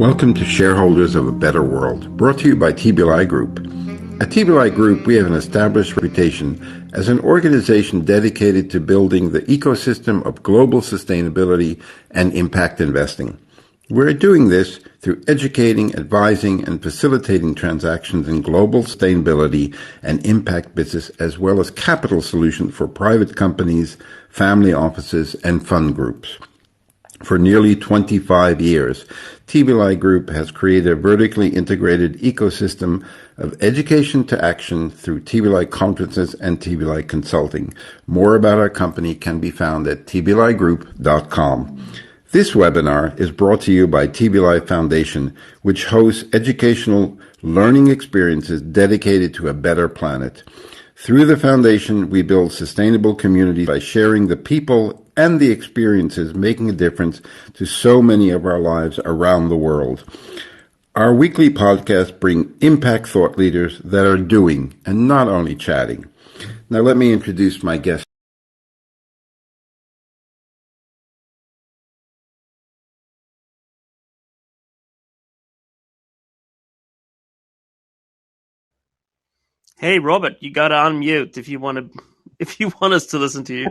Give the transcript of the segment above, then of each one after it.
Welcome to Shareholders of a Better World, brought to you by TBLI Group. At TBLI Group, we have an established reputation as an organization dedicated to building the ecosystem of global sustainability and impact investing. We're doing this through educating, advising, and facilitating transactions in global sustainability and impact business, as well as capital solutions for private companies, family offices, and fund groups. For nearly 25 years, TBLI Group has created a vertically integrated ecosystem of education to action through TBLI conferences and TBLI consulting. More about our company can be found at tbligroup.com. This webinar is brought to you by TBLI Foundation, which hosts educational learning experiences dedicated to a better planet. Through the foundation, we build sustainable communities by sharing the people and the experiences making a difference to so many of our lives around the world. Our weekly podcasts bring impact thought leaders that are doing and not only chatting. Now let me introduce my guest. Hey, Robert, you got to unmute if you want us to listen to you.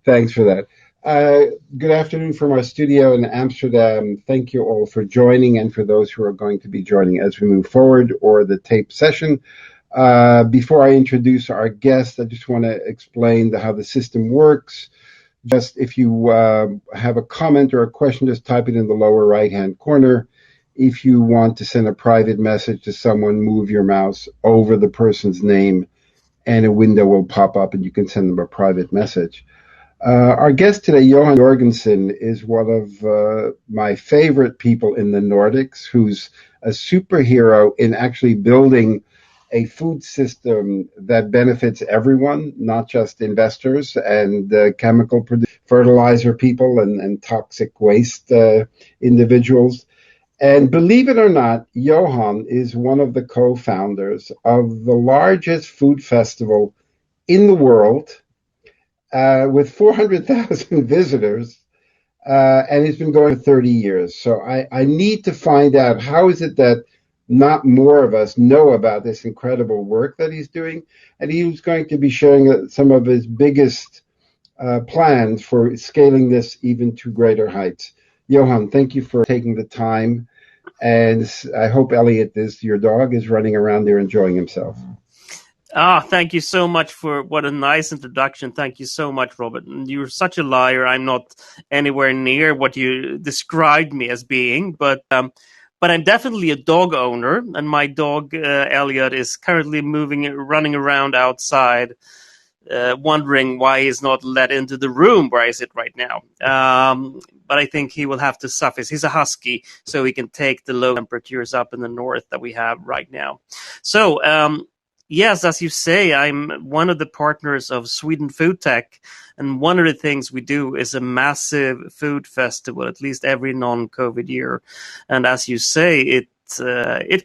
Thanks for that. Good afternoon from our studio in Amsterdam. Thank you all for joining, and for those who are going to be joining as we move forward or the tape session. Before I introduce our guest, I just want to explain how the system works. Just if you have a comment or a question, just type it in the lower right-hand corner. If you want to send a private message to someone, move your mouse over the person's name and a window will pop up and you can send them a private message. Our guest today, Johan Jörgensen, is one of my favorite people in the Nordics, who's a superhero in actually building a food system that benefits everyone, not just investors and chemical fertilizer people and toxic waste individuals. And believe it or not, Johan is one of the co-founders of the largest food festival in the world, with 400,000 visitors, and it's been going for 30 years. So I need to find out, how is it that not more of us know about this incredible work that he's doing? And he was going to be sharing some of his biggest plans for scaling this even to greater heights. Johan, thank you for taking the time. And I hope Elliot, your dog, is running around there enjoying himself. Thank you so much for what a nice introduction. Thank you so much, Robert. You're such a liar. I'm not anywhere near what you described me as being, but I'm definitely a dog owner, and my dog Elliot is currently running around outside, wondering why he's not let into the room where I sit right now. But I think he will have to suffer. He's a husky, so he can take the low temperatures up in the north that we have right now. So, yes, as you say, I'm one of the partners of Sweden Foodtech, and one of the things we do is a massive food festival, at least every non-COVID year. And as you say, it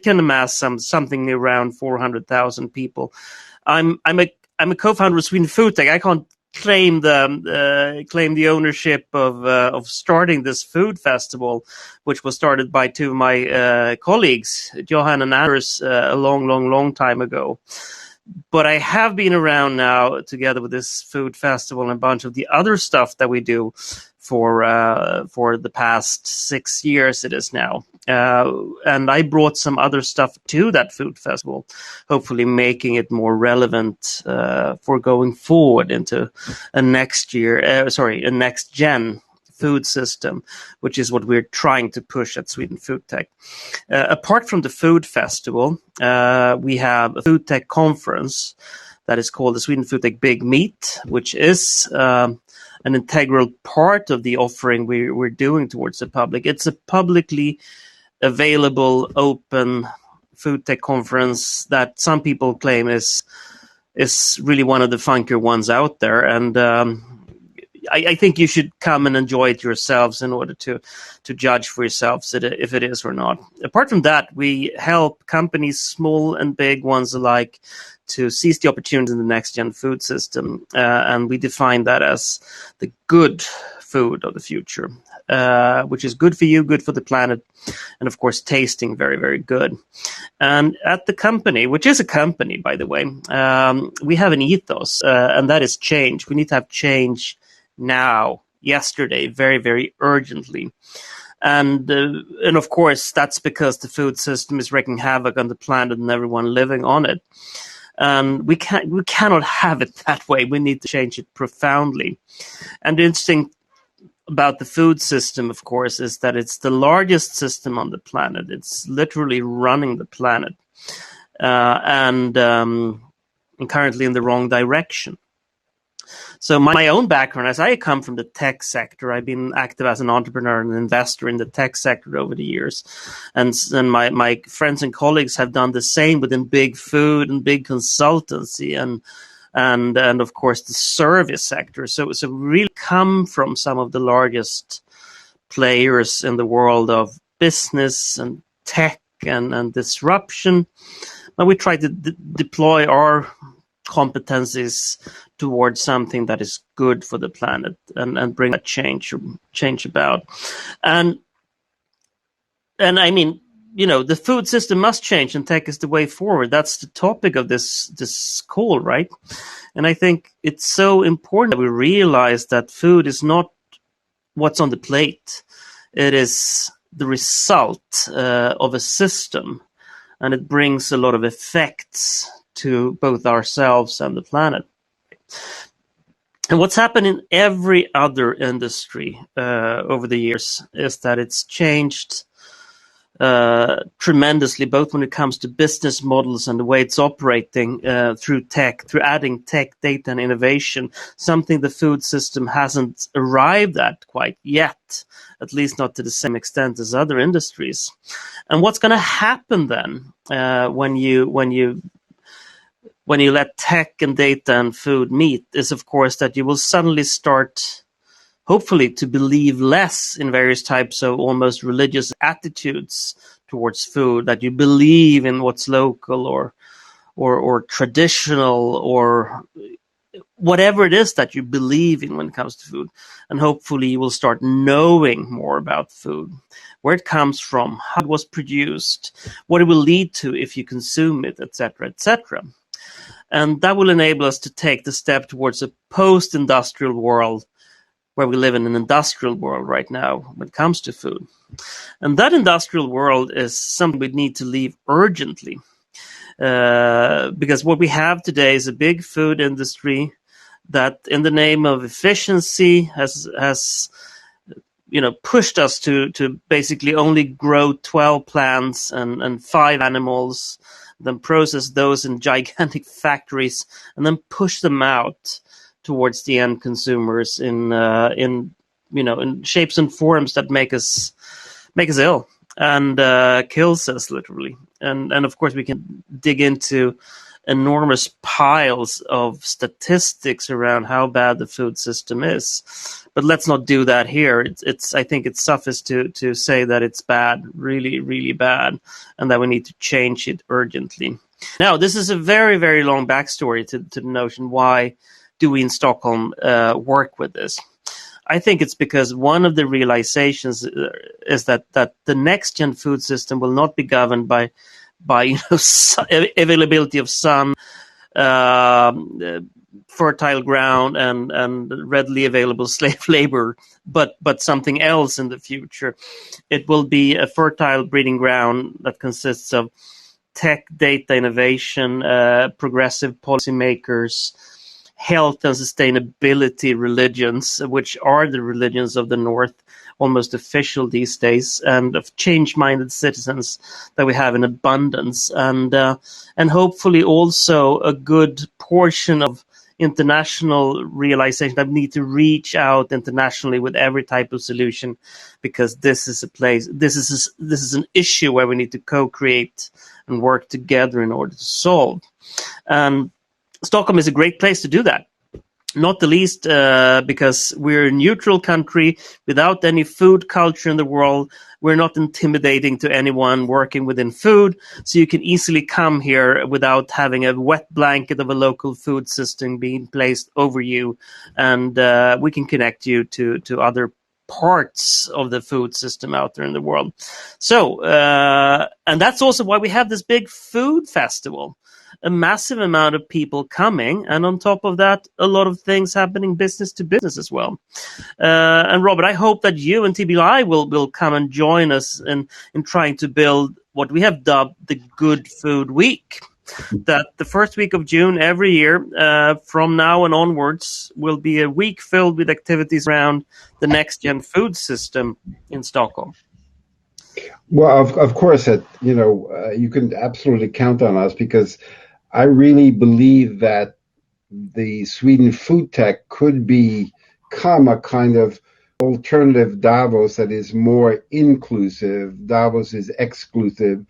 can amass something around 400,000 people. I'm a co-founder of Sweden Foodtech. I can't claim the ownership of starting this food festival, which was started by two of my colleagues, Johan and Anders, a long time ago. But I have been around now together with this food festival and a bunch of the other stuff that we do for the past 6 years it is now. And I brought some other stuff to that food festival, hopefully making it more relevant for going forward into a next gen food system, which is what we're trying to push at Sweden Foodtech. Apart from the food festival, we have a Foodtech conference that is called the Sweden Foodtech Big Meet, which is an integral part of the offering we're doing towards the public. It's a publicly available, open Foodtech conference that some people claim is really one of the funkier ones out there. And I think you should come and enjoy it yourselves in order to judge for yourselves if it is or not. Apart from that, we help companies, small and big ones alike, to seize the opportunity in the next-gen food system. And we define that as the good food of the future, which is good for you, good for the planet, and of course, tasting very, very good. And at the company, which is a company, by the way, we have an ethos, and that is change. We need to have change now, yesterday, very, very urgently. And of course, that's because the food system is wreaking havoc on the planet and everyone living on it. And we cannot have it that way. We need to change it profoundly. And the interesting about the food system, of course, is that it's the largest system on the planet. It's literally running the planet, and currently in the wrong direction. So my own background, as I come from the tech sector, I've been active as an entrepreneur and investor in the tech sector over the years. And my friends and colleagues have done the same within big food and big consultancy and of course the service sector. So really come from some of the largest players in the world of business and tech and disruption. And we try to deploy our competencies towards something that is good for the planet and bring that change about. And I mean, the food system must change, and tech is the way forward. That's the topic of this call, right? And I think it's so important that we realize that food is not what's on the plate. It is the result of a system, and it brings a lot of effects to both ourselves and the planet. And what's happened in every other industry over the years is that it's changed tremendously, both when it comes to business models and the way it's operating through tech, through adding tech, data, and innovation, something the food system hasn't arrived at quite yet, at least not to the same extent as other industries. And what's going to happen then when you let tech and data and food meet is, of course, that you will suddenly start, hopefully, to believe less in various types of almost religious attitudes towards food, that you believe in what's local or traditional or whatever it is that you believe in when it comes to food. And hopefully you will start knowing more about food, where it comes from, how it was produced, what it will lead to if you consume it, etc., etc. And that will enable us to take the step towards a post-industrial world, where we live in an industrial world right now when it comes to food. And that industrial world is something we need to leave urgently. Because what we have today is a big food industry that, in the name of efficiency, has pushed us to basically only grow 12 plants and 5 animals, then process those in gigantic factories, and then push them out towards the end consumers in shapes and forms that make us ill and kills us literally. And of course we can dig into enormous piles of statistics around how bad the food system is, but let's not do that here. I think it's suffice to say that it's bad, really, really bad, and that we need to change it urgently. Now, this is a very, very long backstory to the notion, why do we in Stockholm work with this? I think it's because one of the realizations is that the next-gen food system will not be governed by availability of sun, fertile ground, and readily available slave labor, but something else in the future. It will be a fertile breeding ground that consists of tech, data, innovation, progressive policymakers, health and sustainability religions, which are the religions of the North, almost official these days, and of change-minded citizens that we have in abundance, and hopefully also a good portion of international realization that we need to reach out internationally with every type of solution, because this is an issue where we need to co-create and work together in order to solve. And Stockholm is a great place to do that. Not the least because we're a neutral country without any food culture in the world. We're not intimidating to anyone working within food, so you can easily come here without having a wet blanket of a local food system being placed over you, and we can connect you to other parts of the food system out there in the world. So, and that's also why we have this big food festival. A massive amount of people coming, and on top of that, a lot of things happening business to business as well. And Robert, I hope that you and TBLI will come and join us in trying to build what we have dubbed the Good Food Week. That the first week of June every year, from now and onwards, will be a week filled with activities around the next-gen food system in Stockholm. Well, of course, you can absolutely count on us, because I really believe that the Sweden Foodtech could become a kind of alternative Davos that is more inclusive. Davos is exclusive.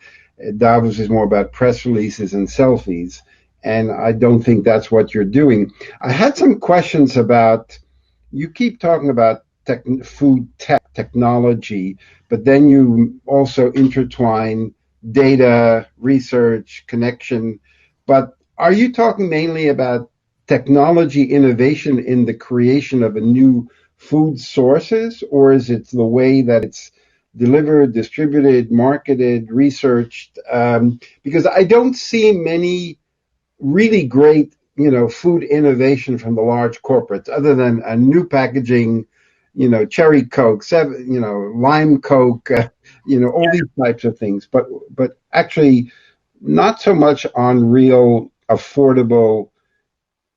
Davos is more about press releases and selfies. And I don't think that's what you're doing. I had some questions about, you keep talking about food tech technology, but then you also intertwine data, research, connection. But are you talking mainly about technology innovation in the creation of a new food sources, or is it the way that it's delivered, distributed, marketed, researched? Because I don't see many really great, food innovation from the large corporates, other than a new packaging, cherry Coke, lime Coke, all these types of things. But actually, not so much on real affordable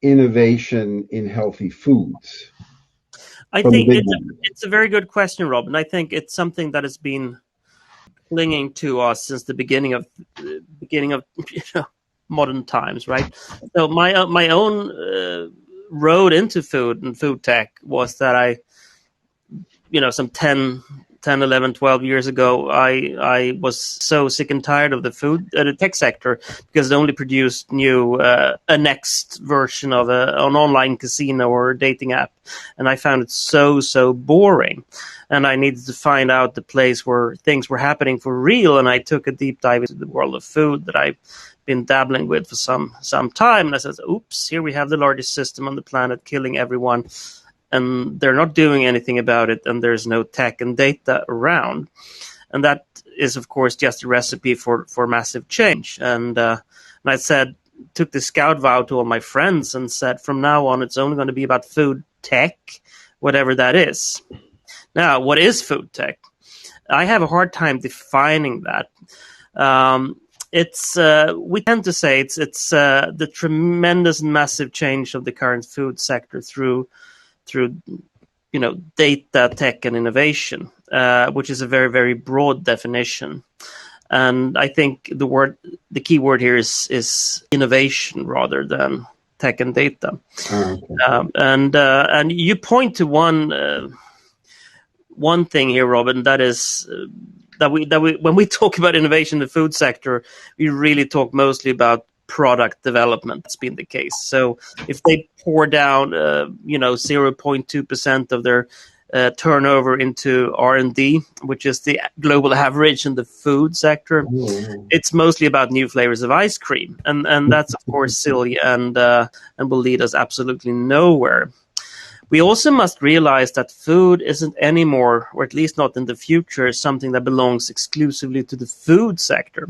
innovation in healthy foods. I think it's a very good question, Rob, and I think it's something that has been clinging to us since the beginning of modern times, right? So my own road into food and food tech was that I, some 10, 11, 12 years ago, I was so sick and tired of the tech sector, because it only produced a next version of an online casino or a dating app. And I found it so boring. And I needed to find out the place where things were happening for real. And I took a deep dive into the world of food that I've been dabbling with for some time. And I said, oops, here we have the largest system on the planet killing everyone. And they're not doing anything about it, and there's no tech and data around. And that is, of course, just a recipe for massive change. And I took the scout vow to all my friends and said, from now on, it's only going to be about food tech, whatever that is. Now, what is food tech? I have a hard time defining that. We tend to say it's the tremendous massive change of the current food sector through data, tech, and innovation, which is a very, very broad definition. And I think the key word here is innovation rather than tech and data. Okay. And you point to one thing here, Robin, that is that we when we talk about innovation in the food sector, we really talk mostly about product development. That's been the case. So if they pour down 0.2% of their turnover into R&D, which is the global average in the food sector, it's mostly about new flavors of ice cream, and that's of course silly and will lead us absolutely nowhere. We also must realize that food isn't anymore, or at least not in the future, something that belongs exclusively to the food sector.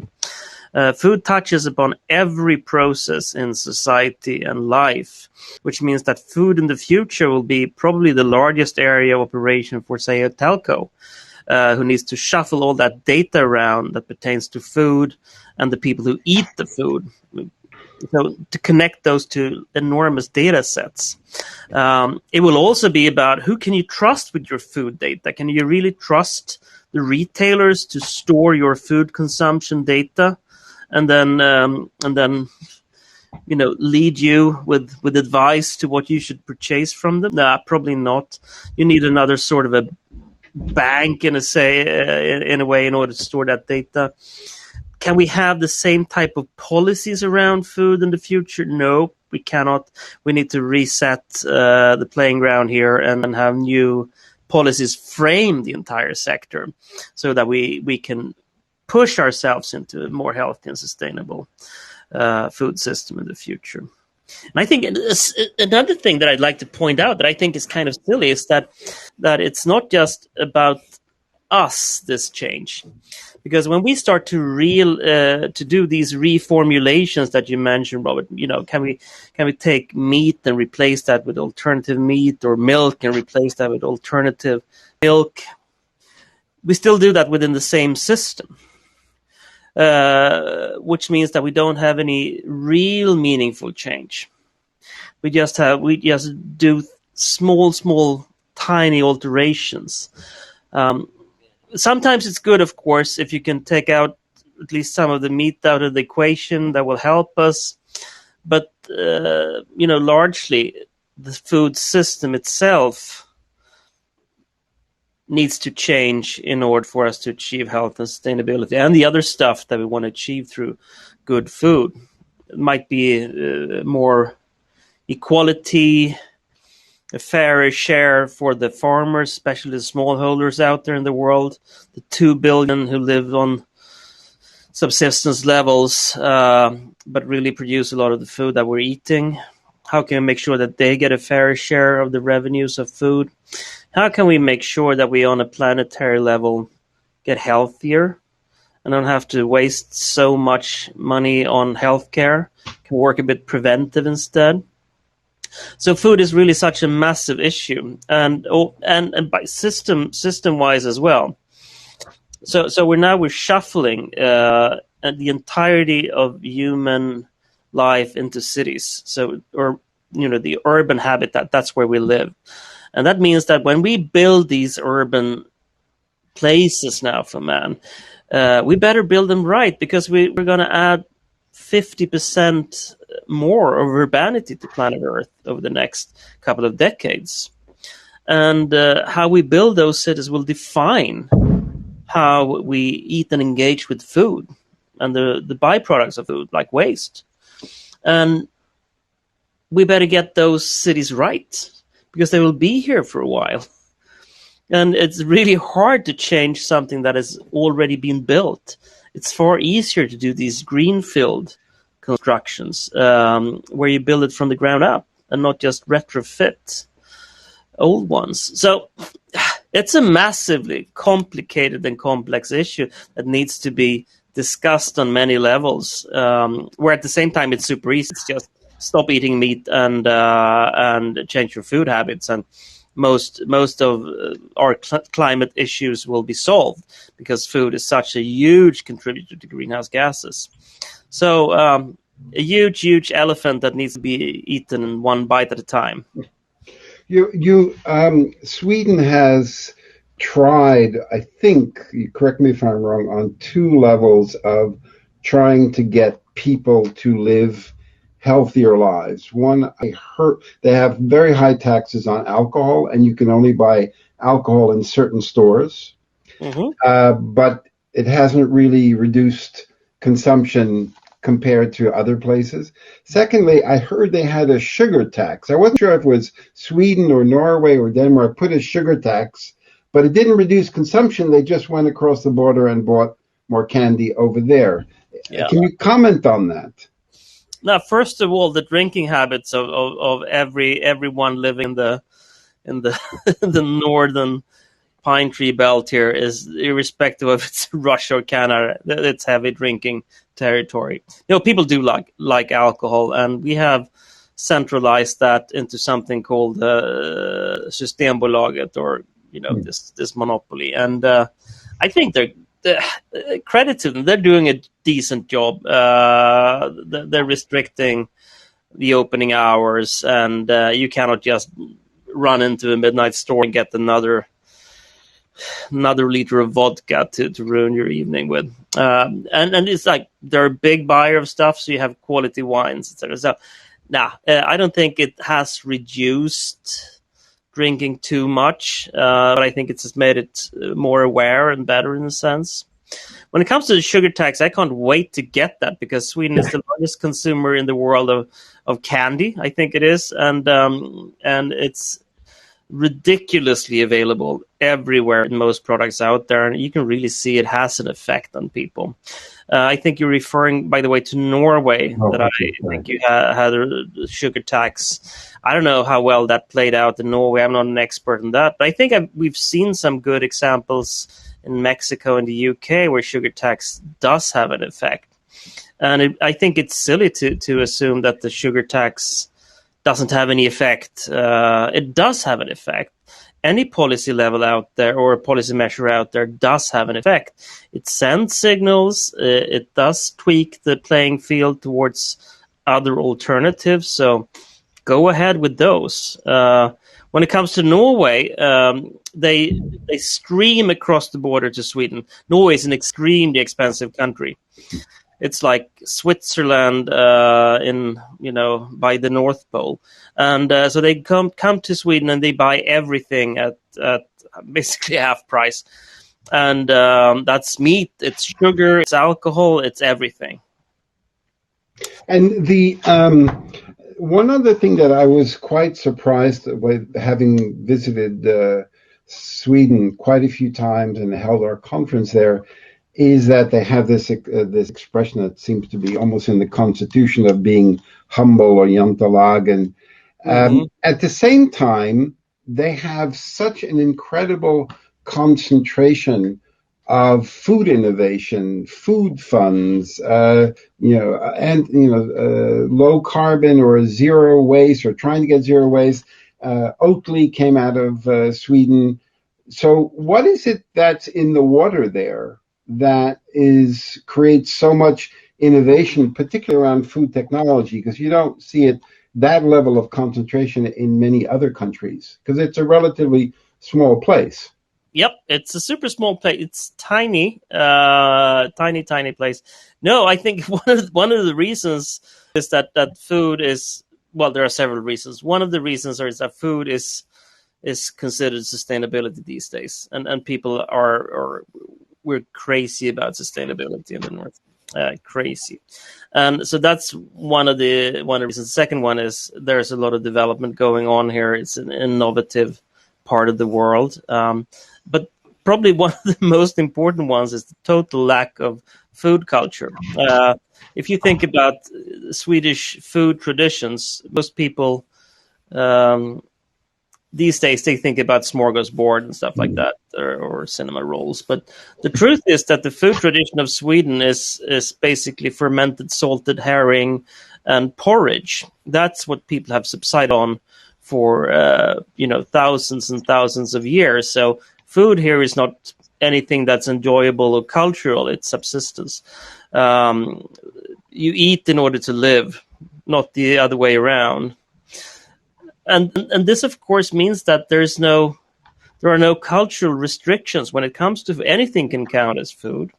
Food touches upon every process in society and life, which means that food in the future will be probably the largest area of operation for, say, a telco, who needs to shuffle all that data around that pertains to food and the people who eat the food. So to connect those two enormous data sets. It will also be about who can you trust with your food data. Can you really trust the retailers to store your food consumption data? And then lead you with advice to what you should purchase from them? Nah, probably not. You need another sort of a bank in a way in order to store that data. Can we have the same type of policies around food in the future? No, We need to reset the playing ground here and have new policies frame the entire sector so that we can push ourselves into a more healthy and sustainable food system in the future. And I think another thing that I'd like to point out that I think is kind of silly is that it's not just about us, this change. Because when we start to do these reformulations that you mentioned, Robert, can we take meat and replace that with alternative meat, or milk and replace that with alternative milk? We still do that within the same system, which means that we don't have any real meaningful change. We just do small, tiny alterations. Sometimes it's good, of course, if you can take out at least some of the meat out of the equation. That will help us. But, largely the food system itself needs to change in order for us to achieve health and sustainability and the other stuff that we want to achieve through good food. It might be more equality, a fairer share for the farmers, especially the smallholders out there in the world, the 2 billion who live on subsistence levels, but really produce a lot of the food that we're eating. How can we make sure that they get a fairer share of the revenues of food? How can we make sure that we on a planetary level get healthier and don't have to waste so much money on healthcare? Can work a bit preventive instead? So food is really such a massive issue, and by system wise as well. So we're shuffling the entirety of human life into cities. The urban habitat, that's where we live, and that means that when we build these urban places now for man, we better build them right, because we're going to add 50% more of urbanity to planet Earth over the next couple of decades. And how we build those cities will define how we eat and engage with food and the byproducts of food, like waste. And we better get those cities right, because they will be here for a while. And it's really hard to change something that has already been built. It's far easier to do these greenfield constructions where you build it from the ground up and not just retrofit old ones. So it's a massively complicated and complex issue that needs to be discussed on many levels, where at the same time it's super easy. It's just stop eating meat and change your food habits, and most of our climate issues will be solved, because food is such a huge contributor to greenhouse gases. So a huge elephant that needs to be eaten in one bite at a time. Sweden has tried, I think, correct me if I'm wrong, on 2 levels of trying to get people to live healthier lives. One, I heard they have very high taxes on alcohol, and you can only buy alcohol in certain stores. Mm-hmm. But it hasn't really reduced consumption compared to other places. Secondly, I heard they had a sugar tax. I wasn't sure if it was Sweden or Norway or Denmark put a sugar tax, but it didn't reduce consumption. They just went across the border and bought more candy over there. Yeah. Can you comment on that? Now, first of all, the drinking habits of everyone living in the the northern pine tree belt here is, irrespective of it's Russia or Canada, it's heavy drinking territory. People do like alcohol, and we have centralized that into something called Systembolaget, or this monopoly. And I think they're credit to them. They're doing a decent job. They're restricting the opening hours, and you cannot just run into a midnight store and get another liter of vodka to ruin your evening with. And it's like they're a big buyer of stuff, so you have quality wines, etc. So, I don't think it has reduced drinking too much, but I think it's just made it more aware and better in a sense. When it comes to the sugar tax, I can't wait to get that because Sweden is the largest consumer in the world of candy, I think it is, and it's ridiculously available everywhere in most products out there, and you can really see it has an effect on people. I think you're referring, by the way, to Norway, that I think you had a sugar tax. I don't know how well that played out in Norway. I'm not an expert in that, but I think we've seen some good examples in Mexico and the UK where sugar tax does have an effect. And I think it's silly to assume that the sugar tax doesn't have any effect. It does have an effect. Any policy level out there or a policy measure out there does have an effect. It sends signals. It does tweak the playing field towards other alternatives. So go ahead with those. When it comes to Norway, they stream across the border to Sweden. Norway is an extremely expensive country. It's like Switzerland by the North Pole. And so they come to Sweden and they buy everything at basically half price. And that's meat, it's sugar, it's alcohol, it's everything. And the one other thing that I was quite surprised with, having visited Sweden quite a few times and held our conference there, is that they have this expression that seems to be almost in the constitution of being humble or jantelagen. At the same time, they have such an incredible concentration of food innovation, food funds, low carbon or zero waste, or trying to get zero waste. Oatly came out of Sweden. So what is it that's in the water there that creates so much innovation, particularly around food technology? Because you don't see it that level of concentration in many other countries, because it's a relatively small place. Yep, it's a super small place. It's tiny, tiny place. No, I think one of the reasons is that food is, well, there are several reasons. One of the reasons is that food is considered sustainability these days, and people we're crazy about sustainability in the North. Crazy. And so that's one of the reasons. The second one is there's a lot of development going on here. It's an innovative part of the world. But probably one of the most important ones is the total lack of food culture. If you think about Swedish food traditions, most people these days they think about smorgasbord and stuff like that, or cinema rolls. But the truth is that the food tradition of Sweden is basically fermented salted herring and porridge. That's what people have subsided on for thousands and thousands of years. So food here is not anything that's enjoyable or cultural. It's subsistence. You eat in order to live, not the other way around. And this, of course, means that there are no cultural restrictions when it comes to anything can count as food.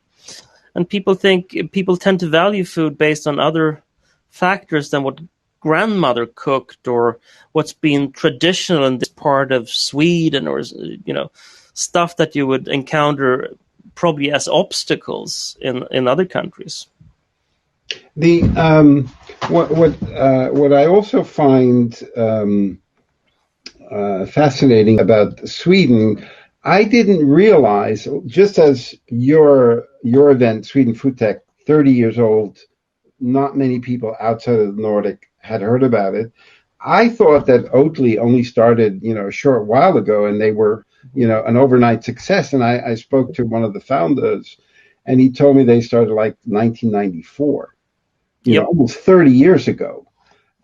And people tend to value food based on other factors than what grandmother cooked or what's been traditional in this part of Sweden, or stuff that you would encounter probably as obstacles in other countries. The what I also find fascinating about Sweden, I didn't realize, just as your event, Sweden Foodtech, 30 years old, not many people outside of the Nordic had heard about it. I thought that Oatly only started, a short while ago, and they were, an overnight success. And I spoke to one of the founders, and he told me they started like 1994. Almost 30 years ago.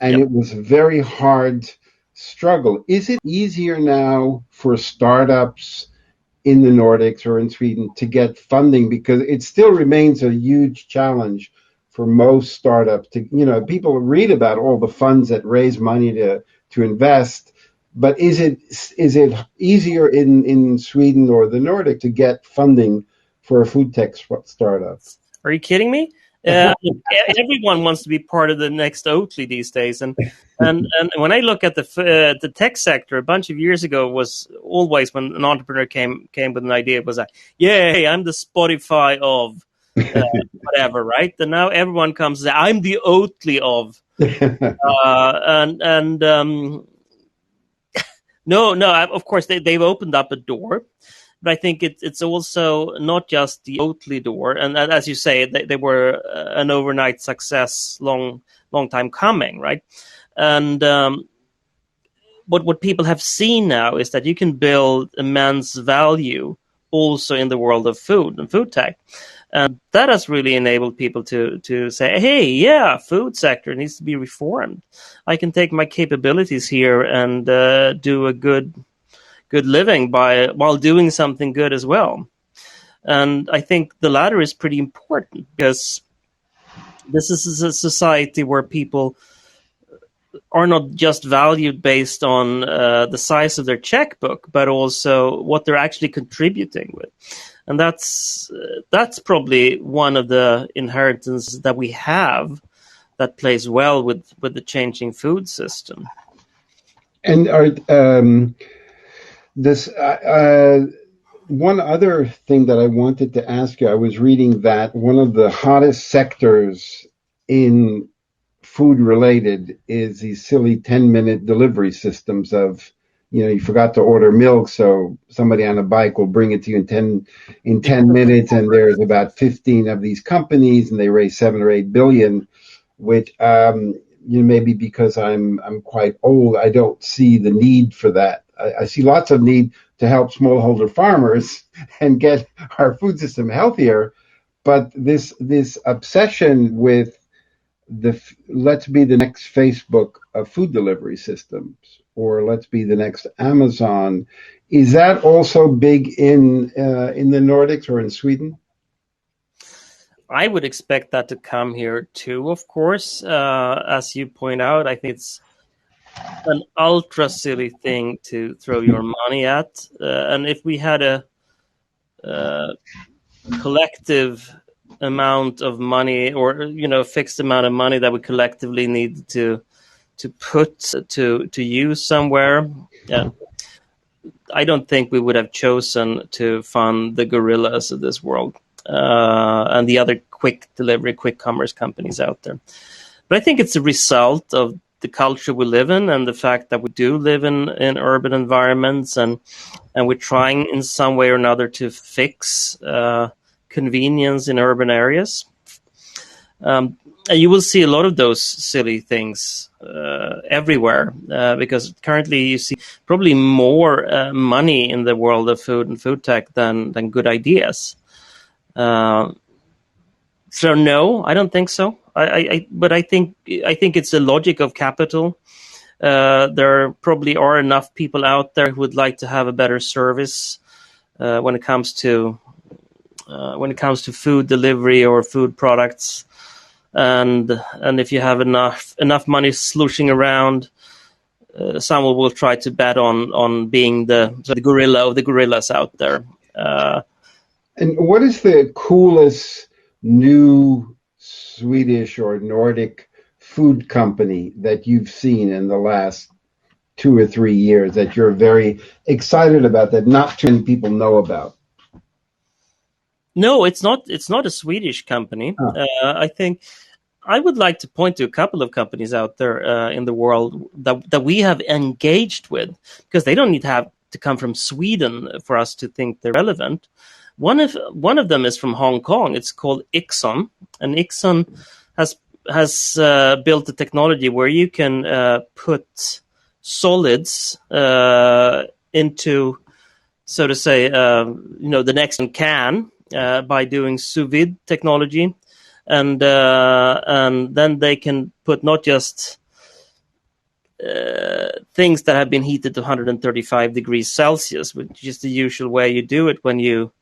And It was a very hard struggle. Is it easier now for startups in the Nordics or in Sweden to get funding? Because it still remains a huge challenge for most startups to, people read about all the funds that raise money to invest, but is it easier in Sweden or the Nordic to get funding for a food tech startup? Are you kidding me? Everyone wants to be part of the next Oatly these days, and when I look at the tech sector, a bunch of years ago was always when an entrepreneur came with an idea, it was like, "Yay, I'm the Spotify of whatever," right? And now everyone comes and says, "I'm the Oatly of," no, of course they've opened up a door. But I think it's also not just the Oatly door, and as you say, they were an overnight success, long time coming, right? And what people have seen now is that you can build immense value also in the world of food and food tech, and that has really enabled people to say, hey, yeah, food sector needs to be reformed. I can take my capabilities here and do a good living while doing something good as well. And I think the latter is pretty important because this is a society where people are not just valued based on the size of their checkbook, but also what they're actually contributing with. And that's probably one of the inheritances that we have that plays well with the changing food system. And one other thing that I wanted to ask you, I was reading that one of the hottest sectors in food related is these silly 10-minute delivery systems of, you forgot to order milk, so somebody on a bike will bring it to you in 10 minutes, and there's about 15 of these companies, and they raise 7 or 8 billion, which maybe because I'm quite old, I don't see the need for that. I see lots of need to help smallholder farmers and get our food system healthier, but this obsession with let's be the next Facebook of food delivery systems, or let's be the next Amazon, is that also big in the Nordics or in Sweden? I would expect that to come here too, of course. As you point out, I think it's an ultra silly thing to throw your money at. And if we had a collective amount of money, or a fixed amount of money that we collectively need to put to use somewhere, I don't think we would have chosen to fund the gorillas of this world and the other quick delivery, quick commerce companies out there. But I think it's a result of the culture we live in and the fact that we do live in urban environments, and we're trying in some way or another to fix convenience in urban areas. And you will see a lot of those silly things everywhere because currently you see probably more money in the world of food and food tech than good ideas. So no, I don't think so. But I think it's the logic of capital. There probably are enough people out there who would like to have a better service when it comes to food delivery or food products, and if you have enough money sloshing around, someone will try to bet on being the gorilla of the gorillas out there. And what is the coolest new Swedish or Nordic food company that you've seen in the last 2 or 3 years that you're very excited about that not too many people know about? No, it's not a Swedish company. I think I would like to point to a couple of companies out there in the world that we have engaged with, because they don't need to come from Sweden for us to think they're relevant. One of them is from Hong Kong. It's called Ixon, and Ixon has built a technology where you can put solids into, so to say, the next can by doing sous vide technology, and then they can put not just things that have been heated to 135 degrees Celsius, which is the usual way you do it when you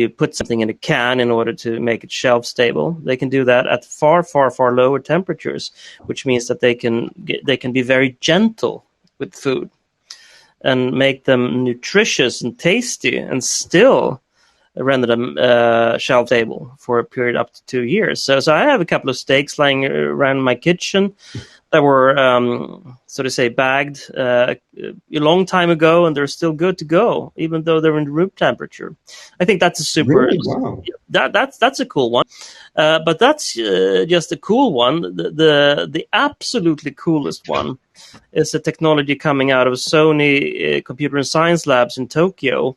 put something in a can in order to make it shelf stable. They can do that at far, far, far lower temperatures, which means that they can be very gentle with food and make them nutritious and tasty, and still render them shelf stable for a period up to 2 years. So I have a couple of steaks lying around my kitchen that were, so to say, bagged a long time ago, and they're still good to go, even though they're in room temperature. I think that's a super. Really? Wow. That's a cool one, but that's just a cool one. The absolutely coolest one is a technology coming out of Sony Computer and Science Labs in Tokyo,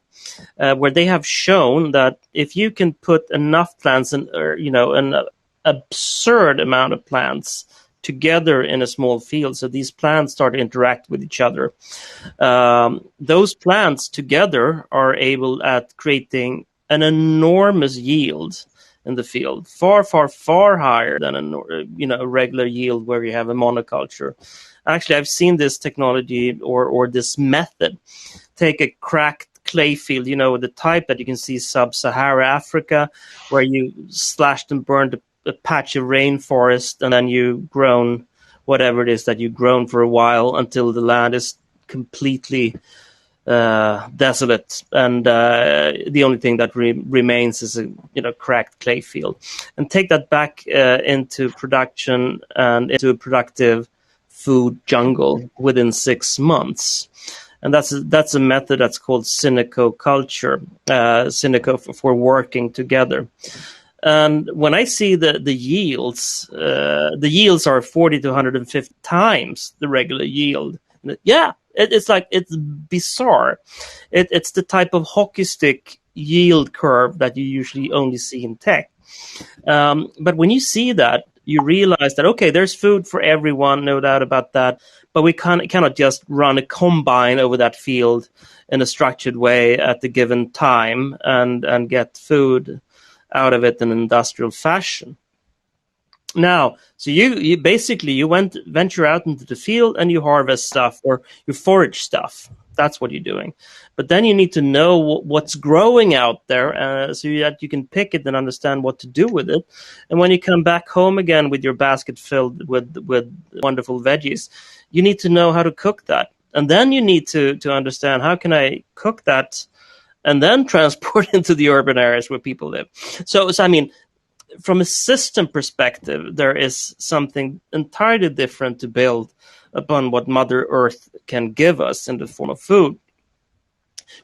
where they have shown that if you can put enough plants in, or an absurd amount of plants together in a small field, so these plants start to interact with each other. Those plants together are able at creating an enormous yield in the field, far, far, far higher than a regular yield where you have a monoculture. Actually, I've seen this technology or this method take a cracked clay field, the type that you can see sub-Sahara Africa, where you slashed and burned a patch of rainforest, and then you grown whatever it is that you've grown for a while until the land is completely desolate, and the only thing that remains is a cracked clay field. And take that back into production and into a productive food jungle within 6 months. And that's a method that's called culture, for working together. And when I see the yields are 40 to 150 times the regular yield. Yeah, it's bizarre. It's the type of hockey stick yield curve that you usually only see in tech. But when you see that, you realize that, okay, there's food for everyone, no doubt about that. But we cannot just run a combine over that field in a structured way at the given time and get food out of it in an industrial fashion. Now, so you basically venture out into the field and you harvest stuff, or you forage stuff. That's what you're doing. But then you need to know what's growing out there, so that you can pick it and understand what to do with it. And when you come back home again with your basket filled with wonderful veggies, you need to know how to cook that. And then you need to understand, how can I cook that and then transport into the urban areas where people live. So I mean, from a system perspective, there is something entirely different to build upon what Mother Earth can give us in the form of food.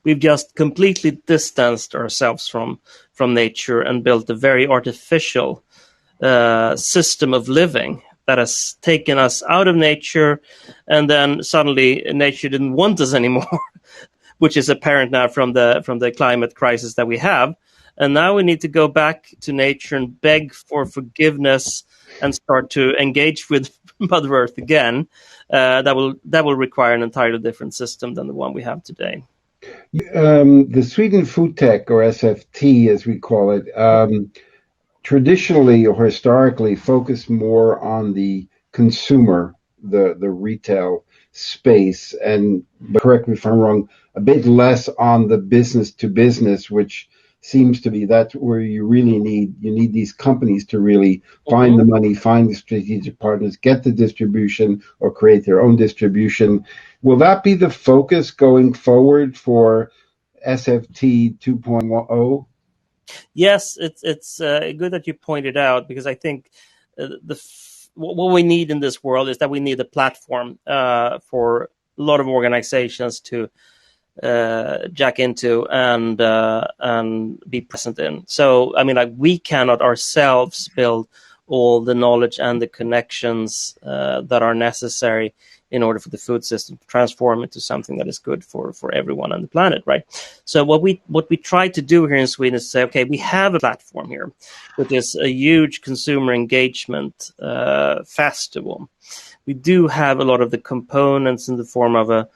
We've just completely distanced ourselves from nature and built a very artificial system of living that has taken us out of nature, and then suddenly nature didn't want us anymore, which is apparent now from the climate crisis that we have. And now we need to go back to nature and beg for forgiveness and start to engage with Mother Earth again. That will require an entirely different system than the one we have today. The Sweden Foodtech, or SFT as we call it, traditionally or historically focused more on the consumer, the retail space, and, but correct me if I'm wrong, a bit less on the business to business, which seems to be that's where you really need these companies to really find the money, find the strategic partners, get the distribution, or create their own distribution. Will that be the focus going forward for SFT 2.0? Yes, it's good that you pointed out, because I think what we need in this world is that we need a platform for a lot of organizations to jack into and be present in. So, I mean, like, we cannot ourselves build all the knowledge and the connections that are necessary in order for the food system to transform into something that is good for everyone on the planet, right? So what we try to do here in Sweden is say, okay, we have a platform here, which is a huge consumer engagement festival. We do have a lot of the components in the form of a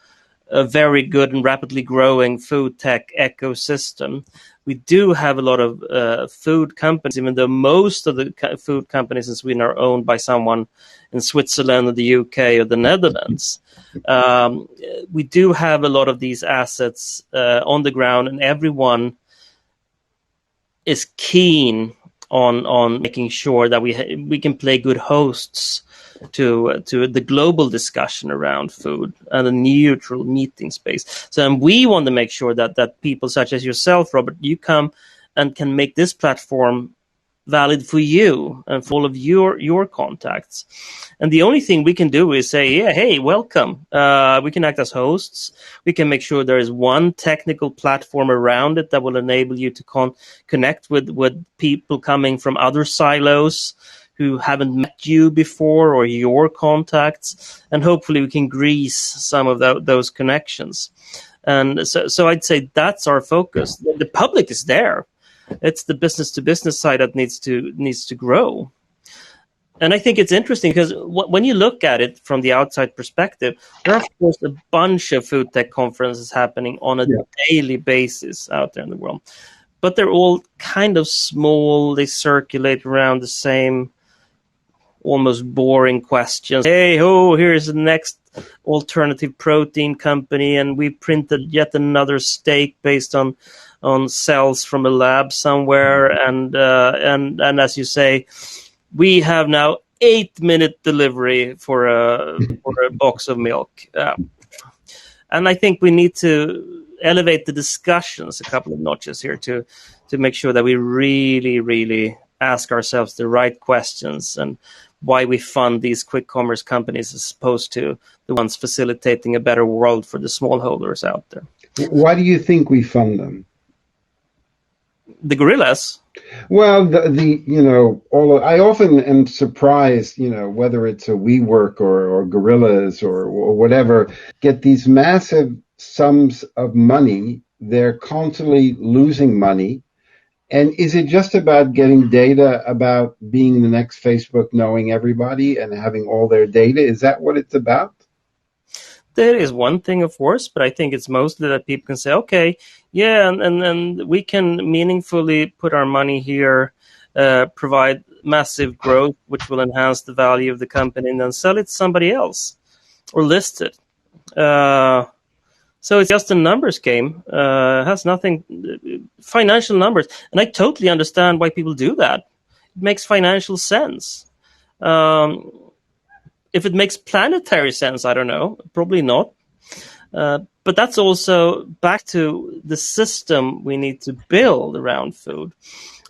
very good and rapidly growing food tech ecosystem. We do have a lot of food companies, even though most of the food companies in Sweden are owned by someone in Switzerland or the UK or the Netherlands. We do have a lot of these assets on the ground, and everyone is keen on making sure that we can play good hosts to the global discussion around food and a neutral meeting space. So we want to make sure that people such as yourself, Robert, you come and can make this platform valid for you and for all of your contacts. And the only thing we can do is say, yeah, hey, welcome. We can act as hosts. We can make sure there is one technical platform around it that will enable you to connect with people coming from other silos who haven't met you before, or your contacts, and hopefully we can grease some of those connections. And so I'd say that's our focus. The public is there. It's the business to business side that needs to grow. And I think it's interesting because when you look at it from the outside perspective, there are, of course, a bunch of food tech conferences happening on a daily basis out there in the world. But they're all kind of small. They circulate around the same almost boring questions. Hey, here's the next alternative protein company, and we printed yet another steak based on cells from a lab somewhere, and as you say, we have now 8-minute delivery for a box of milk, and I think we need to elevate the discussions a couple of notches here to make sure that we really ask ourselves the right questions and why we fund these quick commerce companies as opposed to the ones facilitating a better world for the smallholders out there. Why do you think we fund them? The gorillas? Well, I often am surprised, whether it's a WeWork or gorillas or whatever, get these massive sums of money. They're constantly losing money. And is it just about getting data about being the next Facebook, knowing everybody and having all their data? Is that what it's about? That is one thing, of course, but I think it's mostly that people can say, okay, yeah, and we can meaningfully put our money here, provide massive growth, which will enhance the value of the company, and then sell it to somebody else or list it. So it's just a numbers game. It has nothing, financial numbers. And I totally understand why people do that. It makes financial sense. If it makes planetary sense, I don't know. Probably not. But that's also back to the system we need to build around food.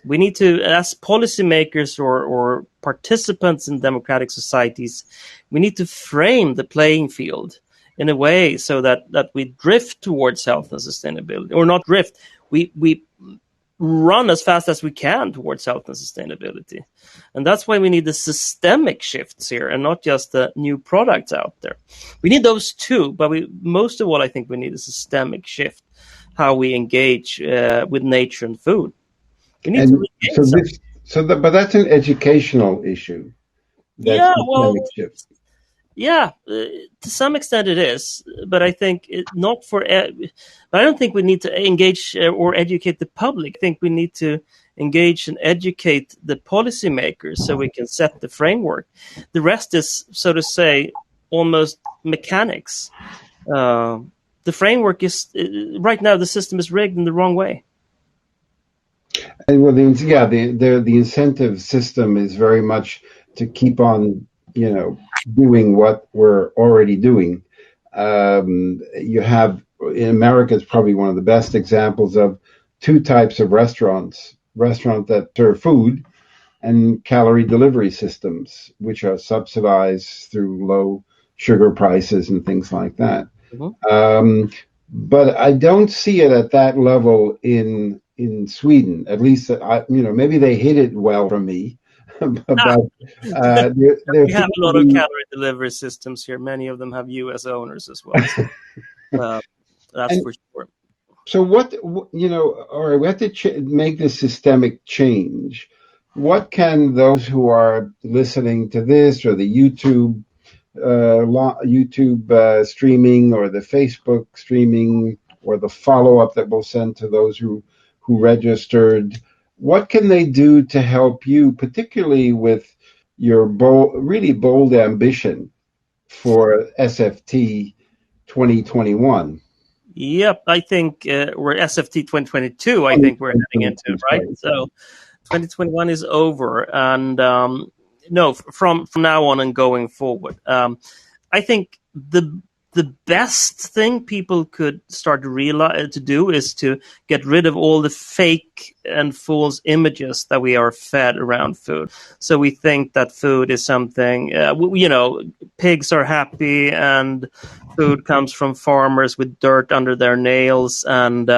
We need to, as policymakers or participants in democratic societies, we need to frame the playing field in a way so that we drift towards health and sustainability, or not drift. We run as fast as we can towards health and sustainability. And that's why we need the systemic shifts here and not just the new products out there. We need those too, but most of all, I think we need a systemic shift, how we engage with nature and food. We need but that's an educational issue. To some extent it is, but I think not for. But I don't think we need to engage or educate the public. I think we need to engage and educate the policymakers so we can set the framework. The rest is, so to say, almost mechanics. The framework is right now. The system is rigged in the wrong way. And well, the incentive system is very much to keep on, doing what we're already doing. You have in America, it's probably one of the best examples of two types of restaurants that serve food and calorie delivery systems, which are subsidized through low sugar prices and things like that. Mm-hmm. But I don't see it at that level in Sweden. At least, maybe they hit it well from me. But we have a lot of calorie delivery systems here. Many of them have U.S. owners as well. So, that's for sure. So all right, we have to make this systemic change. What can those who are listening to this or the YouTube streaming or the Facebook streaming or the follow-up that we'll send to those who registered, what can they do to help you, particularly with your really bold ambition for SFT 2021? Yep, I think we're SFT 2022. I think we're heading into, right? So 2021 is over, and from now on and going forward, I think the the best thing people could start to do is to get rid of all the fake and false images that we are fed around food. So we think that food is something, pigs are happy and food comes from farmers with dirt under their nails, and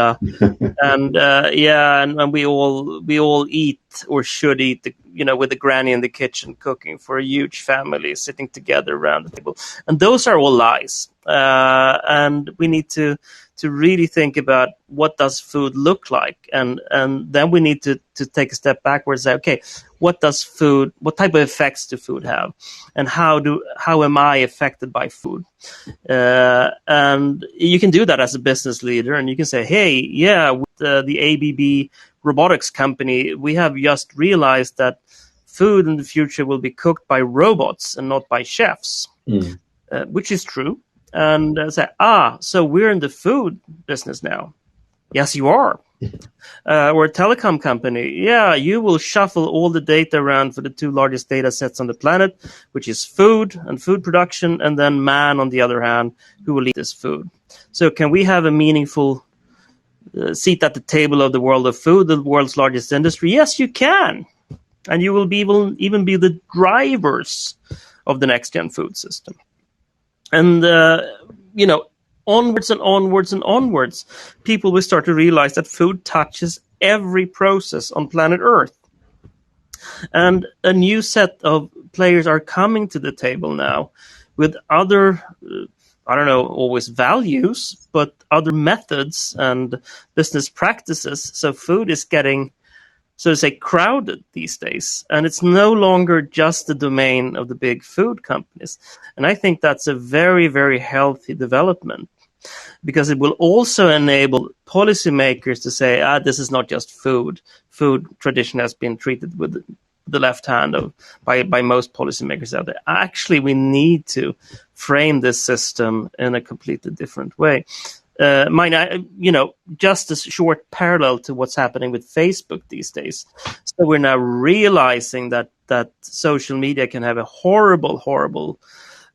we all eat or should eat, with the granny in the kitchen cooking for a huge family sitting together around the table, and those are all lies. And we need to really think about what does food look like, and then we need to take a step backwards and say, okay, what type of effects do food have, and how am I affected by food? And you can do that as a business leader, and you can say, hey, yeah, with the ABB robotics company, we have just realized that food in the future will be cooked by robots and not by chefs, which is true. And say, so we're in the food business now. Yes, you are. We're a telecom company. Yeah, you will shuffle all the data around for the two largest data sets on the planet, which is food and food production, and then man, on the other hand, who will eat this food. So can we have a meaningful seat at the table of the world of food, the world's largest industry? Yes, you can. And you will even be the drivers of the next-gen food system. And, onwards and onwards and onwards, people will start to realize that food touches every process on planet Earth. And a new set of players are coming to the table now with other, always values, but other methods and business practices. So food is getting, so to say, crowded these days. And it's no longer just the domain of the big food companies. And I think that's a very, very healthy development, because it will also enable policymakers to say, this is not just food. Food tradition has been treated with the left hand by most policymakers out there. Actually, we need to frame this system in a completely different way. Just a short parallel to what's happening with Facebook these days. So we're now realizing that social media can have a horrible, horrible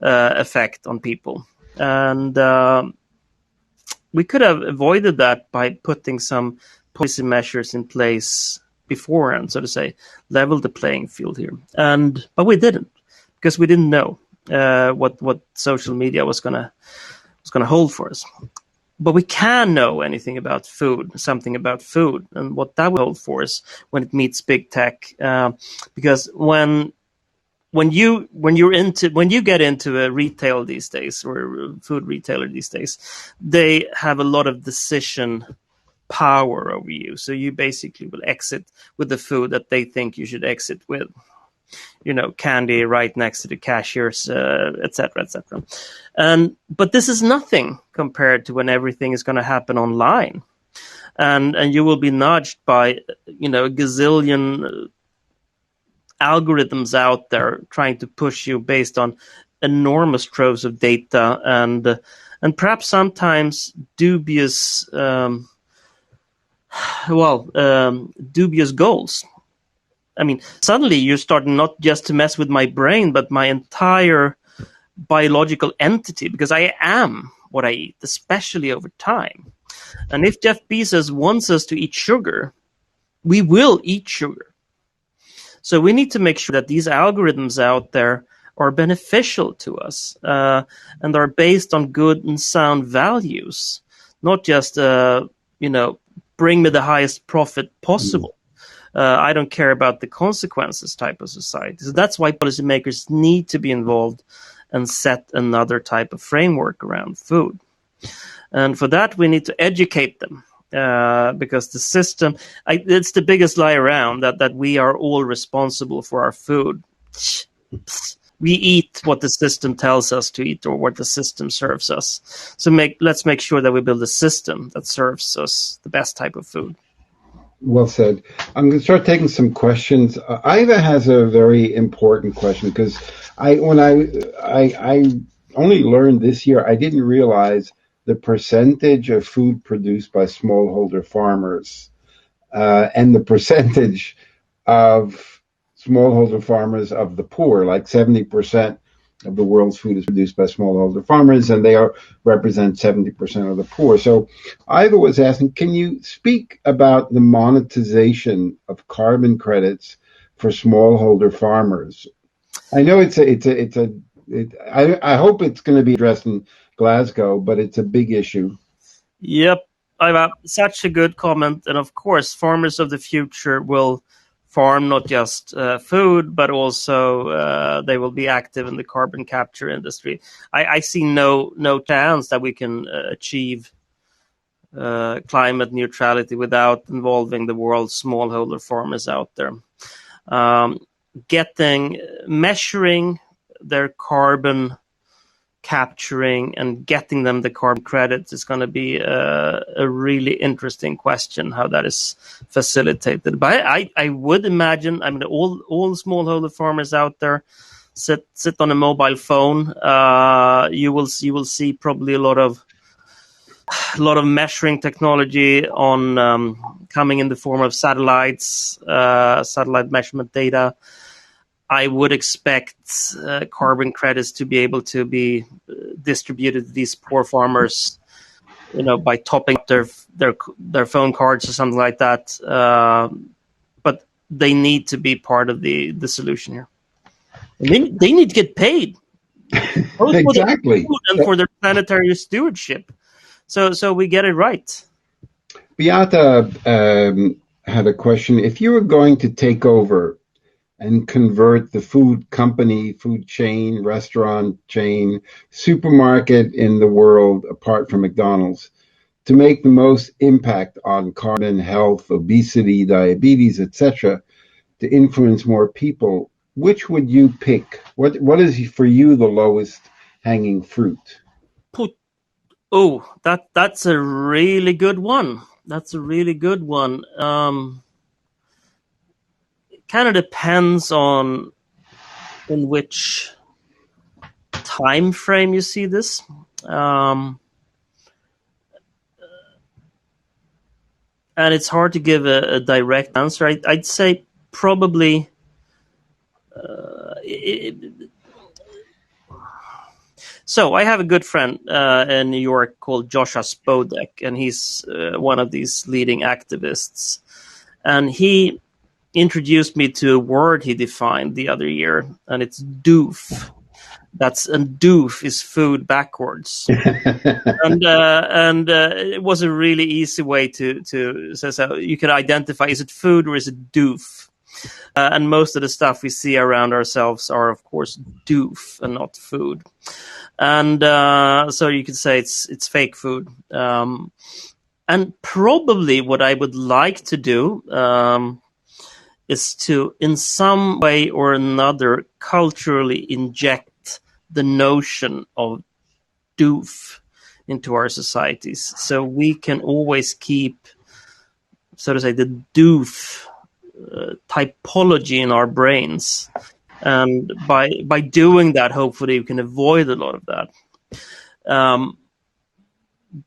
effect on people. And we could have avoided that by putting some policy measures in place beforehand, so to say, level the playing field here. But we didn't, because we didn't know what social media was gonna hold for us. But we can know anything about food, something about food, and what that will hold for us when it meets big tech. Because when you get into a retail these days, or a food retailer these days, they have a lot of decision power over you. So you basically will exit with the food that they think you should exit with. Candy right next to the cashiers, etc., etc. But this is nothing compared to when everything is going to happen online, and you will be nudged by a gazillion algorithms out there trying to push you based on enormous troves of data and perhaps sometimes dubious dubious goals. I mean, suddenly you're starting not just to mess with my brain, but my entire biological entity, because I am what I eat, especially over time. And if Jeff Bezos wants us to eat sugar, we will eat sugar. So we need to make sure that these algorithms out there are beneficial to us and are based on good and sound values, not just, bring me the highest profit possible. I don't care about the consequences type of society. So that's why policymakers need to be involved and set another type of framework around food. And for that, we need to educate them. Because the system, it's the biggest lie around that we are all responsible for our food. We eat what the system tells us to eat or what the system serves us. So let's make sure that we build a system that serves us the best type of food. Well said. I'm going to start taking some questions. Iva has a very important question, because when I only learned this year, I didn't realize the percentage of food produced by smallholder farmers and the percentage of smallholder farmers of the poor, like 70% of the world's food is produced by smallholder farmers, and they represent 70% of the poor. So Iva was asking, can you speak about the monetization of carbon credits for smallholder farmers? I know I hope it's going to be addressed in Glasgow, but it's a big issue. Yep, Iva, such a good comment. And of course, farmers of the future will farm not just food, but also they will be active in the carbon capture industry. I see no chance that we can achieve climate neutrality without involving the world's smallholder farmers out there. Measuring their carbon capturing and getting them the carbon credits is going to be a really interesting question, how that is facilitated. But I would imagine, I mean, all smallholder farmers out there sit on a mobile phone. You will see probably a lot of measuring technology on coming in the form of satellites, satellite measurement data. I would expect carbon credits to be able to be distributed to these poor farmers, by topping up their phone cards or something like that. But they need to be part of the solution here. And they need to get paid, both Exactly, for their food and for their planetary stewardship. So we get it right. Beata had a question. If you were going to take over and convert the food company, food chain, restaurant chain, supermarket in the world, apart from McDonald's, to make the most impact on carbon, health, obesity, diabetes, etc., to influence more people, which would you pick? What is for you the lowest hanging fruit? Oh, that's a really good one. That's a really good one. It kind of depends on in which time frame you see this. And it's hard to give a direct answer. I'd say probably So I have a good friend in New York called Joshua Spodek, and he's one of these leading activists. And he introduced me to a word he defined the other year, and it's doof. And doof is food backwards. and it was a really easy way to so you can identify, is it food or is it doof? And most of the stuff we see around ourselves are, of course, doof and not food. And so you could say it's fake food. And probably what I would like to do is to, in some way or another, culturally inject the notion of doof into our societies, so we can always keep, so to say, the doof typology in our brains. And by doing that, hopefully you can avoid a lot of that.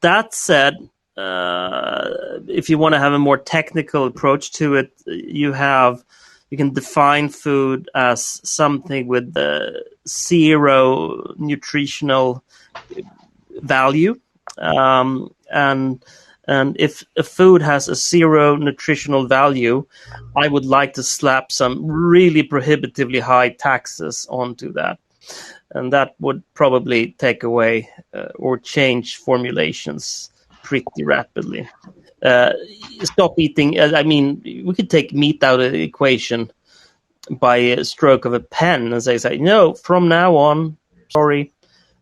That said, if you want to have a more technical approach to it, you can define food as something with zero nutritional value, and if a food has a zero nutritional value, I would like to slap some really prohibitively high taxes onto that. And that would probably take away or change formulations pretty rapidly. Stop eating. I mean, we could take meat out of the equation by a stroke of a pen and say, no, from now on, sorry,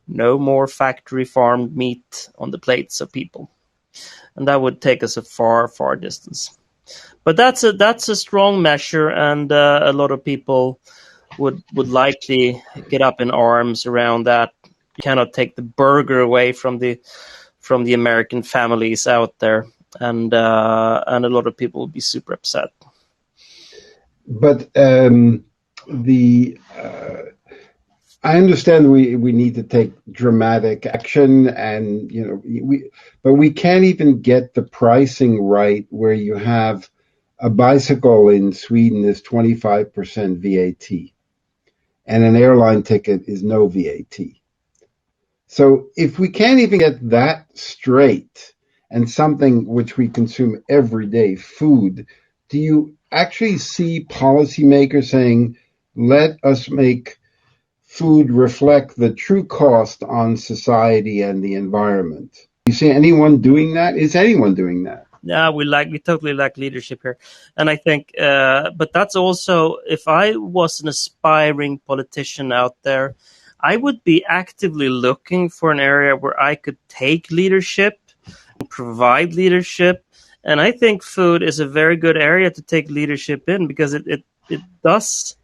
no more factory farmed meat on the plates of people. And that would take us a far, far distance. But that's a strong measure, and a lot of people would likely get up in arms around that. You cannot take the burger away from the American families out there, and a lot of people would be super upset. But I understand we need to take dramatic action, and but we can't even get the pricing right where you have a bicycle in Sweden is 25% VAT, and an airline ticket is no VAT. So if we can't even get that straight, and something which we consume every day, food, do you actually see policymakers saying, let us make food reflect the true cost on society and the environment? Do you see anyone doing that? Is anyone doing that? Yeah, we totally lack leadership here, and I think, but that's also, if I was an aspiring politician out there, I would be actively looking for an area where I could take leadership, provide leadership, and I think food is a very good area to take leadership in, because it does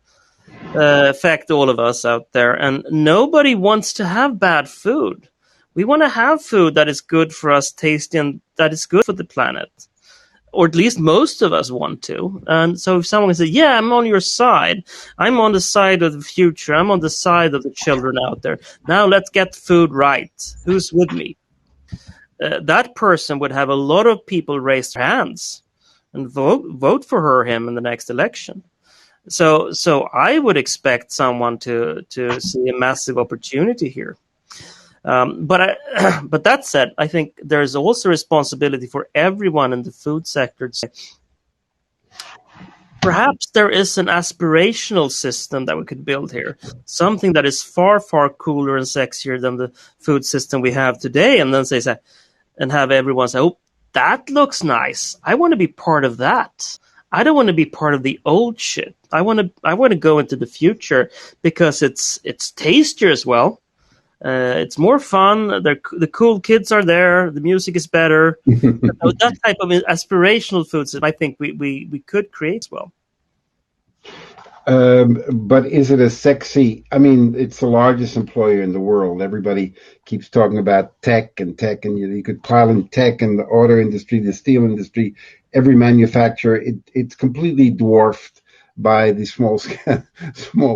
affect all of us out there, and nobody wants to have bad food. We want to have food that is good for us, tasty, and that is good for the planet. Or at least most of us want to. And so if someone says, yeah, I'm on your side. I'm on the side of the future. I'm on the side of the children out there. Now let's get food right. Who's with me? That person would have a lot of people raise their hands and vote for her or him in the next election. So I would expect someone to see a massive opportunity here. But that said, I think there is also responsibility for everyone in the food sector to say, perhaps there is an aspirational system that we could build here, something that is far, far cooler and sexier than the food system we have today, and then say, and have everyone say, oh, that looks nice. I want to be part of that. I don't want to be part of the old shit. I want to go into the future because it's tastier as well. It's more fun. The cool kids are there. The music is better. That type of aspirational food system, I think we could create as well. But is it a sexy? I mean, it's the largest employer in the world. Everybody keeps talking about tech, and you could pile in tech and the auto industry, the steel industry, every manufacturer. It's completely dwarfed by the small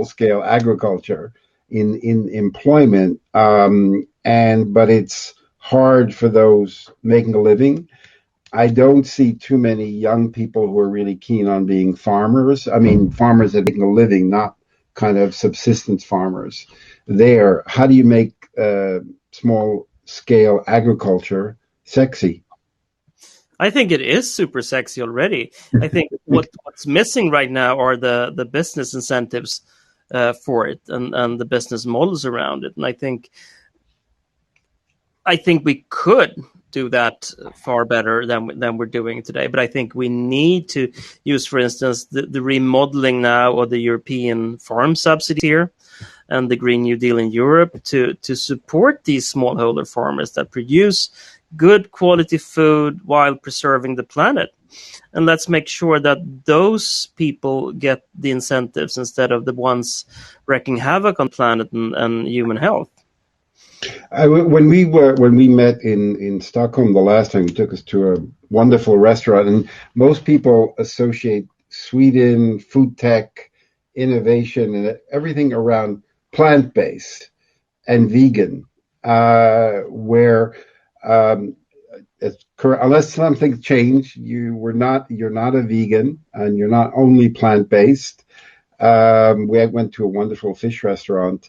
scale agriculture in employment. But it's hard for those making a living. I don't see too many young people who are really keen on being farmers. I mean, farmers that are making a living, not kind of subsistence farmers. There, how do you make small scale agriculture sexy? I think it is super sexy already. I think what's missing right now are the business incentives for it and the business models around it. And I think we could do that far better than we're doing today. But I think we need to use, for instance, the remodeling now of the European farm subsidy here and the Green New Deal in Europe to support these smallholder farmers that produce good quality food while preserving the planet. And let's make sure that those people get the incentives instead of the ones wreaking havoc on the planet and human health. When we met in Stockholm the last time, you took us to a wonderful restaurant, and most people associate Sweden, Foodtech, innovation, and everything around plant-based and vegan, where unless something changed, you're not a vegan, and you're not only plant-based. We went to a wonderful fish restaurant.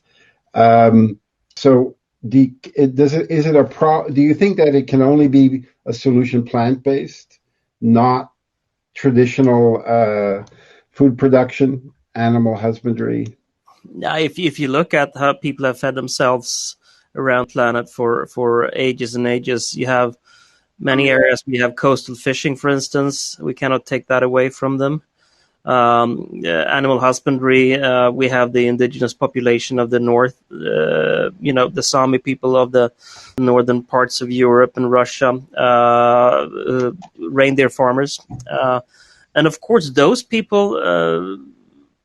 So do you think that it can only be a solution plant-based, not traditional food production, animal husbandry? Now, if you look at how people have fed themselves around the planet for ages and ages, you have many areas. We have coastal fishing, for instance. We cannot take that away from them. Animal husbandry, we have the indigenous population of the north, the Sami people of the northern parts of Europe and Russia, reindeer farmers, and of course those people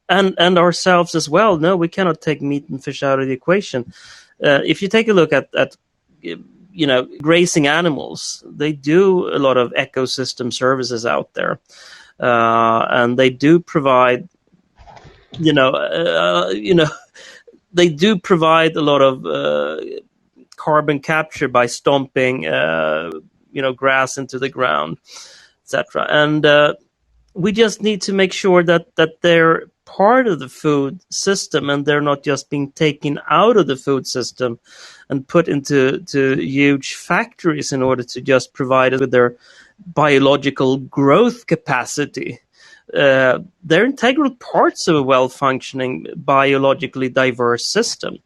and ourselves as well. No, we cannot take meat and fish out of the equation. If you take a look at grazing animals, they do a lot of ecosystem services out there. And they do provide, they do provide a lot of carbon capture by stomping, grass into the ground, etc. And we just need to make sure that they're part of the food system, and they're not just being taken out of the food system and put into huge factories in order to just provide us with their biological growth capacity. They're integral parts of a well-functioning, biologically diverse system.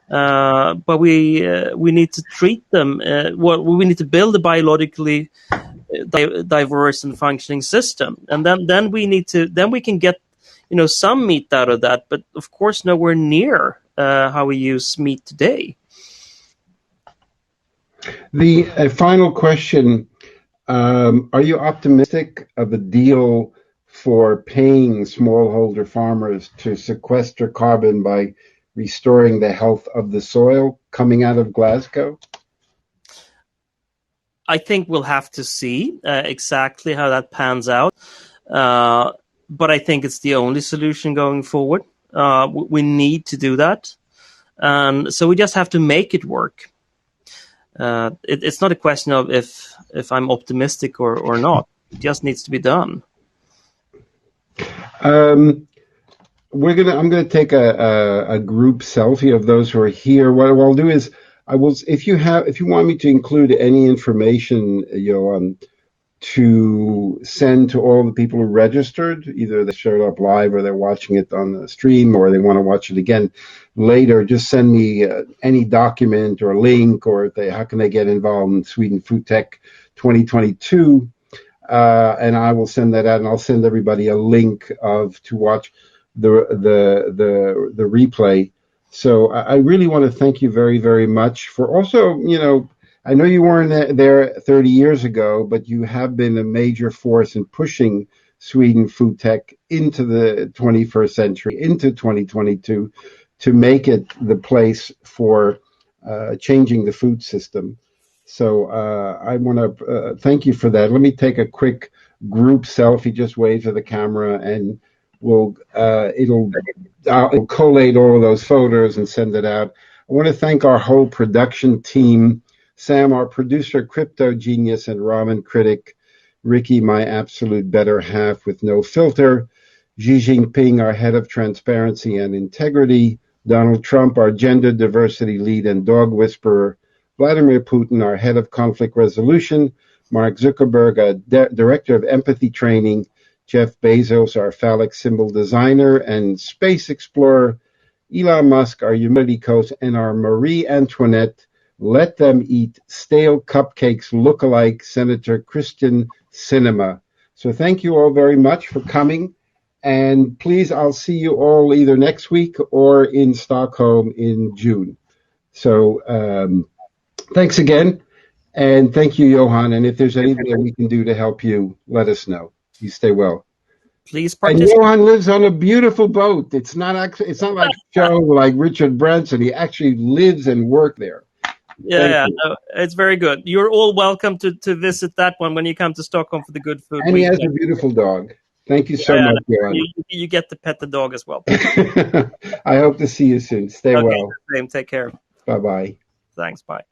But we need to treat them. We need to build a biologically diverse and functioning system, and then we can get some meat out of that. But of course, nowhere near how we use meat today. The final question: are you optimistic of a deal for paying smallholder farmers to sequester carbon by restoring the health of the soil coming out of Glasgow? I think we'll have to see exactly how that pans out. But I think it's the only solution going forward. We need to do that. And so we just have to make it work. It's not a question of if I'm optimistic or not. It just needs to be done. I'm gonna take a group selfie of those who are here. What I'll do is if you want me to include any information, Johan, to send to all the people who registered, either they showed up live or they're watching it on the stream or they want to watch it again later, just send me any document or link, or how can they get involved in Sweden Foodtech 2022, and I will send that out, and I'll send everybody a link to watch the replay. So I really want to thank you very, very much for also, I know you weren't there 30 years ago, but you have been a major force in pushing Sweden Foodtech into the 21st century, into 2022, to make it the place for changing the food system. So I want to thank you for that. Let me take a quick group selfie. Just wave to the camera, and I'll collate all of those photos and send it out. I want to thank our whole production team. Sam, our producer, crypto genius and ramen critic. Ricky, my absolute better half with no filter. Xi Jinping, our head of transparency and integrity. Donald Trump, our gender diversity lead and dog whisperer. Vladimir Putin, our head of conflict resolution. Mark Zuckerberg, our director of empathy training. Jeff Bezos, our phallic symbol designer and space explorer. Elon Musk, our humility coach, and our Marie Antoinette, let them eat stale cupcakes lookalike, Senator Christian Cinema. So thank you all very much for coming. And please, I'll see you all either next week or in Stockholm in June. So thanks again. And thank you, Johan. And if there's anything that we can do to help you, let us know. You stay well. Please participate. And Johan lives on a beautiful boat. It's not like Joe like Richard Branson. He actually lives and works there. Yeah, no, it's very good. You're all welcome to visit that one when you come to Stockholm for the Good Food And Weekend. He has a beautiful dog. Thank you so much, Johan. You get to pet the dog as well. I hope to see you soon. Stay well. Same. Take care. Bye-bye. Thanks. Bye.